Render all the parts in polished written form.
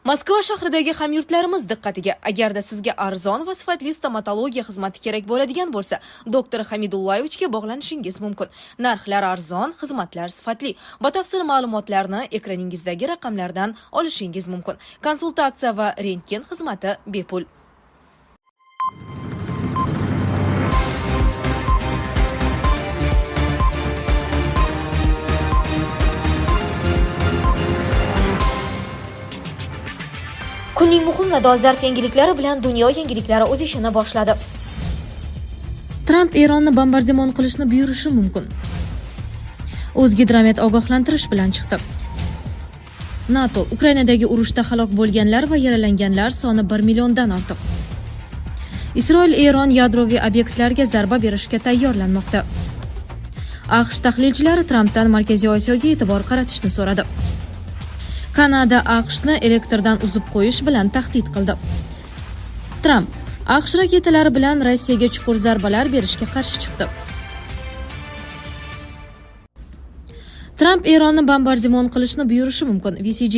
Moskva shahridagi hamyurtlarimiz diqqatiga, agarda sizga arzon va sifatli stomatologiya xizmati kerak bo'ladigan bo'lsa, doktor Hamidullayevichga bog'lanishingiz mumkin. Narxlar arzon, xizmatlar sifatli. Batafsil ma'lumotlarni ekraningizdagi raqamlardan olishingiz mumkin. Konsultatsiya va rentgen xizmati bepul. Kunning muhim va dolzarb yangiliklari bilan dunyo yangiliklari o'z ishini boshladi. Tramp Eronni bombardimon qilishni buyurishi mumkin. O'zgidromet ogohlantirish bilan chiqdi. NATO Ukrainadagi urushda halok bo'lganlar va yaralanganlar soni 1 milliondan ortiq. Isroil Eron yadroviy obyektlarga zarba berishga tayyorlanmoqda. AQSh tahlilchilari Trampdan Markaziy Osiyoga e'tibor qaratishni so'radi. Kanada AQShni elektrdan uzib qo'yish bilan tahdid qildi. Tramp AQSh raketalari bilan Rossiyaga chuqur zarbalar berishga qarshi chiqdi. Tramp Eronni bombardimon qilishni buyurishi mumkin. VCG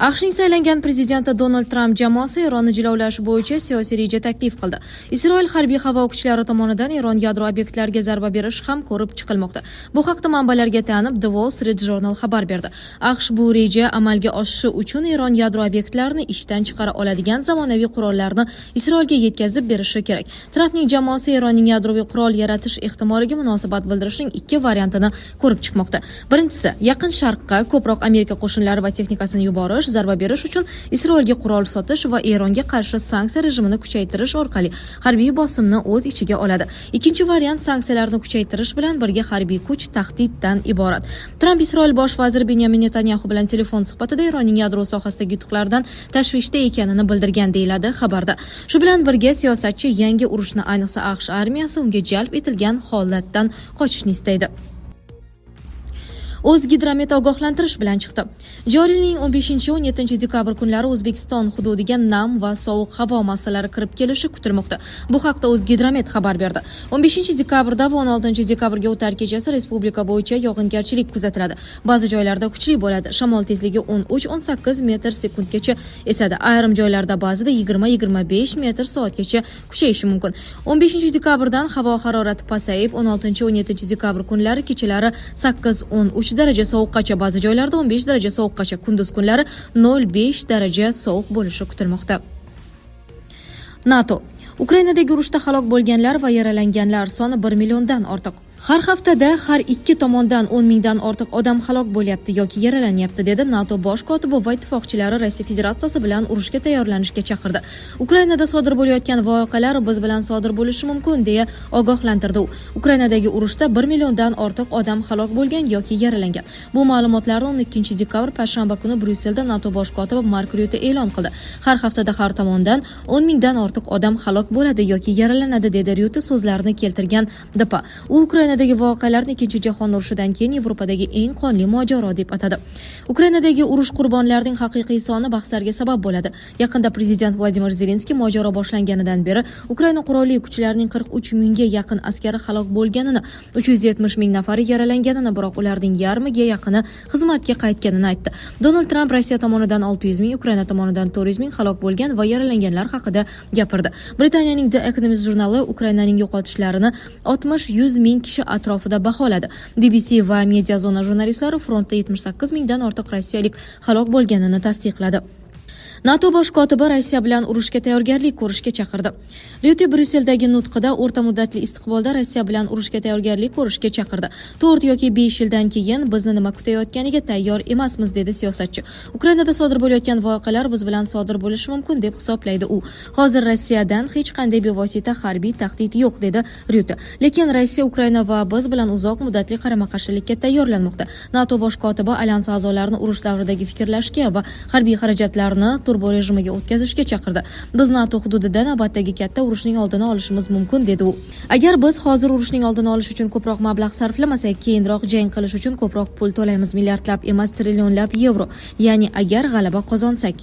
AQShning saylangan prezidenti Donald Tramp jamoasi Eronni jilovlash bo'yicha siyosiy reja taklif qildi. Isroil harbiy havo kuchlari tomonidan Eron yadro obyektlariga zarba berish ham ko'rib chiqilmoqda. Bu haqda manbalarga tayanib The Wall Street Journal xabar berdi. AQSh bu reja amalga oshishi uchun Eron yadro obyektlarini ishdan chiqara oladigan zamonaviy qurollarni Isroilga yetkazib berishi kerak. Trampning jamoasi Eronning yadroviy qurol yaratish ehtimoliga munosabat bildirishning ikki variantini ko'rib chiqmoqda. Birinchisi, Yaqin Sharqqa ko'proq Amerika qo'shinlari va texnikasini yuborish, zarba berish uchun Isroilga qurol sotish va Eronga qarshi sanksiya rejimini kuchaytirish orqali harbiy bosimni o'z ichiga oladi. Ikkinchi variant sanksiyalarni kuchaytirish bilan birga harbiy kuch tahdiddan iborat. Tramp Isroil bosh vaziri Benyamin Netanyahu bilan telefon suhbatida Eronning yadro sohasidagi yutuqlardan tashvishda ekanini bildirgan deyiladi xabarda. Shu bilan birga siyosatchi yangi urushni, ayniqsa AQSh armiyasi unga jalb etilgan holatdan qochishni istaydi. O'zgidromet ogohlantirish bilan chiqdi. Joriy yilning 15-17 dekabr kunlari O'zbekiston hududiga nam va sovuq havo massalari kirib kelishi kutilmoqda. Bu haqda O'zgidromet xabar berdi. 15-dekabrda va 16-dekabrga o'tar kechasi respublika bo'yicha yog'ingarchilik kuzatiladi. Ba'zi joylarda kuchli bo'ladi. Shamol tezligi 13-18 metr sekundgacha esadi. Ayrim joylarda ba'zida 20-25 metr soatgacha kuchayishi mumkin. 15-dekabrdan havo harorati pasayib, 16-17 dekabr kunlari kechalari 8-13 daraja sovuqqacha, ba'zi joylarda 15 daraja sovuqqacha, kunduz kunlari 0,5 daraja sovuq bo'lishi kutilmoqda. NATO Ukrainadagi urushda halok bo'lganlar va yaralanganlar soni 1 milliondan ortiq. Har haftada har ikki tomondan 10 mingdan ortiq odam halok bo'lyapti yoki yaralanyapti, dedi NATO bosh kotibi va ittifoqchilari Rossiya Federatsiyasi bilan urushga tayyorlanishga chaqirdi. Ukrainada sodir bo'layotgan voqealar biz bilan sodir bo'lishi mumkin, deya ogohlantirdi u. Ukrainadagi urushda 1 milliondan ortiq odam halok bo'lgan yoki yaralangan. Bu ma'lumotlarni 12-dekabr payshanba kuni Bryusselda NATO bosh kotibi Mark Ryute e'lon qildi. Har haftada har tomondan 10 mingdan ortiq odam halok bo'ladi yoki yaralanadi, dedi Ryute so'zlarini keltirgan DPA. U Ukrainadagi voqealarni Ikkinchi jahon urushidan keyin Yevropadagi eng qonli mojaro deb atadi. Ukrainadagi urush qurbonlarining haqiqiy soni bahslarga sabab bo'ladi. Yaqinda prezident Vladimir Zelenskiy mojaro boshlanganidan beri Ukraina qurolli kuchlarining 43 mingga yaqin askari halok bo'lganini, 370 ming nafari yaralanganini, biroq ularning yarmiga yaqini xizmatga qaytganini aytdi. Donald Tramp Rossiya tomonidan 600 ming, Ukraina tomonidan 400 ming halok bo'lgan va yaralanganlar haqida gapirdi. Britaniyaning The Economist jurnali Ukrainaning yo'qotishlarini 60-100 ming kishi atrofida baholadi. BBC va Mediazona jurnalistlari frontda 78 mingdan ortiq rossiyalik halok bo'lganini tasdiqladi. NATO bosh kotibi Rossiya bilan urushga tayyorgarlik ko'rishga chaqirdi. Ryute Bryusseldagi nutqida o'rta muddatli istiqbolda Rossiya bilan urushga tayyorgarlik ko'rishga chaqirdi. 4 yoki 5 yildan keyin bizni nima kutayotganiga tayyor emasmiz, dedi siyosatchi. Ukrainada sodir bo'layotgan voqealar biz bilan sodir bo'lishi mumkin, deb hisoblaydi u. Hozir Rossiyadan hech qanday bevosita harbiy tahdid yo'q, dedi Ryute. Lekin Rossiya, Ukraina va biz bilan uzoq muddatli qarama-qarshilikka tayyorlanmoqda. NATO bosh kotibi alyans a'zolarini urush davridagi fikrlashga va harbiy xarajatlarni turbo rejimiga o'tkazishga chaqirdi. Biz NATO hududida navbatdagi katta urushning oldini olishimiz mumkin, dedi u. Agar biz hozir urushning oldini olish uchun ko'proq mablag' sarflamasak, keyinroq jang qilish uchun ko'proq pul to'laymiz, milliardlab emas, trillionlab yevro. Ya'ni agar g'alaba qozonsak.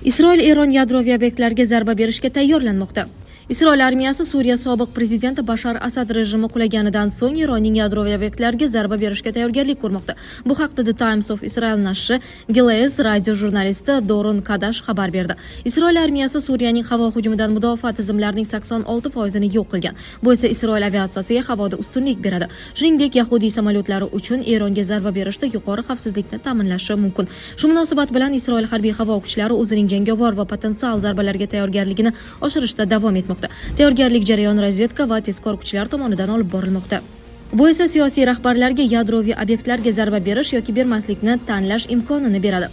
Isroil Eron yadroviy obyektlarga zarba berishga tayyorlanmoqda. Isroil armiyasi Suriya sobiq prezidenti Bashar Asad rejimi qulaganidan so'ng Eronning yadroviy obyektlariga zarba berishga tayyorgarlik ko'rmoqda. Bu haqda The Times of Israel nashri Gilead radio jurnalisti Doron Kadash xabar berdi. Isroil armiyasi Suriyaning havo hujumidan mudofaa tizimlarining 86%ni yo'q qilgan. Bu esa Isroil aviatsiyasiga havoda ustunlik beradi. Shuningdek, Yahudiy samolyotlari uchun Eronga zarba berishda yuqori xavfsizlikni ta'minlashi mumkin. Shu munosabat bilan Isroil harbiy havo kuchlari o'zining jangovar va potensial zarbalarga tayyorgarligini oshirishda davom etmoqda. Tayyorgarlik jarayoni razvedka va tezkor kuchlar tomonidan olib borilmoqda. Bu esa siyosiy rahbarlarga yadroviy obyektlarga zarba berish yoki bermaslikni tanlash imkonini beradi.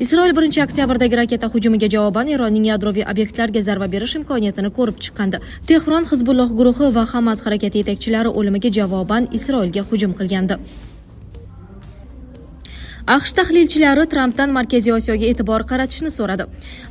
Isroil 1-oktyabrdagi raketa hujumiga javoban Eronning yadroviy obyektlarga zarba berish imkoniyatini ko'rib chiqqandi. Tehron Hizbulloh guruhi va Hamas harakati yetakchilari o'limiga javoban Isroilga hujum qilgandi. AQSh tahlilchilari Trampdan Markaziy Osiyoga e'tibor qaratishni so'radi.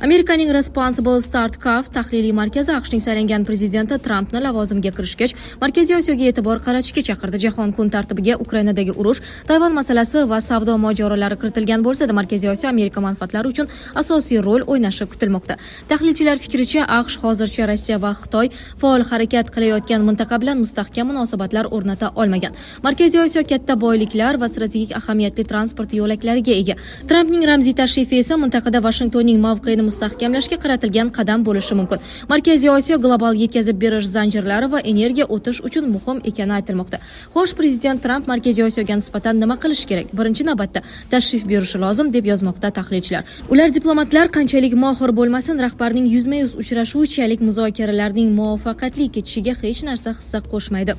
Amerikaning Responsible Start Cav tahliliy markazi AQShning saylangan prezidenti Trampni lavozimga kirishgach, Markaziy Osiyoga e'tibor qaratishga chaqirdi. Jahon kun tartibiga Ukrainadagi urush, Tayvan masalasi va savdo mojarolari kiritilgan bo'lsa-da, Markaziy Osiyo Amerika manfaatlari uchun asosiy rol o'ynashi kutilmoqda. Tahlilchilar fikricha, AQSh hozircha Rossiya va Xitoy faol harakat qilayotgan mintaqa bilan mustahkam munosabatlar o'rnata olmagan. Markaziy Osiyo katta boyliklar va strategik ahamiyatli transport yo'laklariga ega. Trampning ramziy tashrifi esa mintaqada Washingtonning mavqeini mustahkamlashga qaratilgan qadam bo'lishi mumkin. Markaziy Osiyo global yetkazib berish zanjirlari va energiya o'tish uchun muhim ekani aytilmoqda. Xo'sh, prezident Tramp Markaziy Osiyoga nisbatan nima qilish kerak? Birinchi navbatda tashrif buyurishi lozim deb yozmoqda tahlilchilar. Ular diplomatlar qanchalik mohir bo'lmasin, rahbarning yuzma-yuz uchrashuvchalik muzokaralarning muvaffaqiyatli ketishiga hech narsa hissa qo'shmaydi.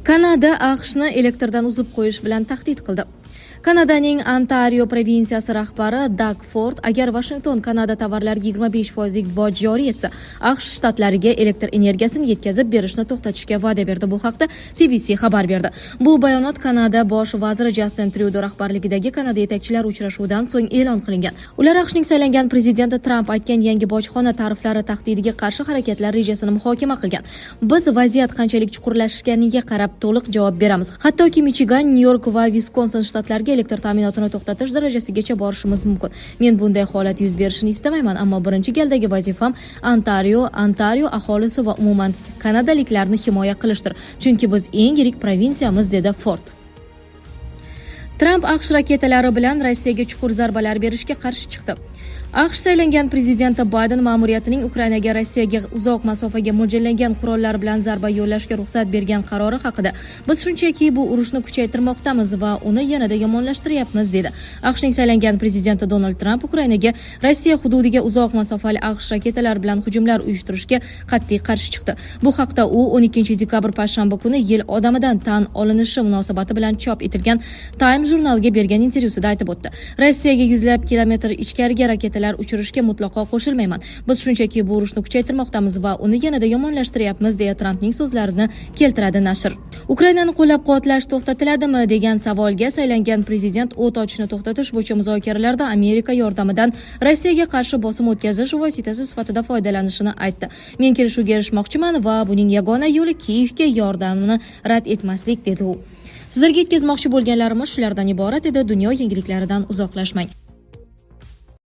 Kanada AQShni elektrdan uzib qo'yish bilan tahdid qildi. Kanadaning Ontario provinsiyasi rahbari Doug Ford agar Washington Kanada tovarlariga 25% boj joriy etsa, AQSh shtatlariga elektr energiyasini yetkazib berishni to'xtatishga va'da berdi. Bu haqda CBC xabar berdi. Bu bayonot Kanada bosh vaziri Justin Trudeau rahbarligidagi Kanada yetakchilar uchrashuvidan so'ng e'lon qilingan. Ular AQShning saylangan prezidenti Tramp aytgan yangi bojxona tariflari tahdidiga qarshi harakatlar rejasini muhokama qilgan. Biz vaziyat qanchalik chuqurlashganiga qarab to'liq javob beramiz. Hattoki Michigan, Nyu-York va Viskonsin shtatlariga elektr ta'minotini to'xtatish darajasigacha borishimiz mumkin. Men bunday holat yuz berishini istamayman, ammo birinchi galdagi vazifam Ontario aholisi va umuman kanadaliklarni himoya qilishdir. Chunki biz eng yirik provinsiyamiz, dedi Ford. Tramp AQSh raketalari bilan Rossiyaga chuqur zarbalar berishga qarshi chiqdi. AQSh saylangan prezidenti Bayden ma'muriyatining Ukrainaga Rossiyaga uzoq masofaga mo'ljallangan qurollar bilan zarba yo'llashga ruxsat bergan qarori haqida biz shunchaki bu urushni kuchaytirmoqdamiz va uni yanada yomonlashtiryapmiz, dedi. AQShning saylangan prezidenti Donald Tramp Ukrainaga Rossiya hududiga uzoq masofali AQSh raketalari bilan hujumlar uyushtirishga qat'iy qarshi chiqdi. Bu haqda u 12-dekabr payshanba kuni yil odamidan tan olinishi munosabati bilan chop etilgan Time jurnaliga bergan intervyusida aytib o'tdi. Rossiyaga yuzlab kilometr ichkariga raketalar uchirishga mutlaqo qo'shilmayman. Biz shunchaki bu urushni kuchaytirmoqdamiz va uni yanada yomonlashtiryapmiz, deya Trampning so'zlarini keltiradi nashr. Ukrainani qo'llab-quvvatlash to'xtatiladimi degan savolga saylangan prezident o't ochishni to'xtatish bo'yicha muzokaralarda Amerika yordamidan Rossiyaga qarshi bosim o'tkazish vositasi sifatida foydalanishini aytdi. Men kelishuvga erishmoqchiman va buning yagona yo'li Kiyevga yordamni rad etmaslik, dedi u. Sizlarga yetkazmoqchi bo'lganlarimiz shulardan iborat edi. Dunyo yangiliklaridan uzoqlashmang.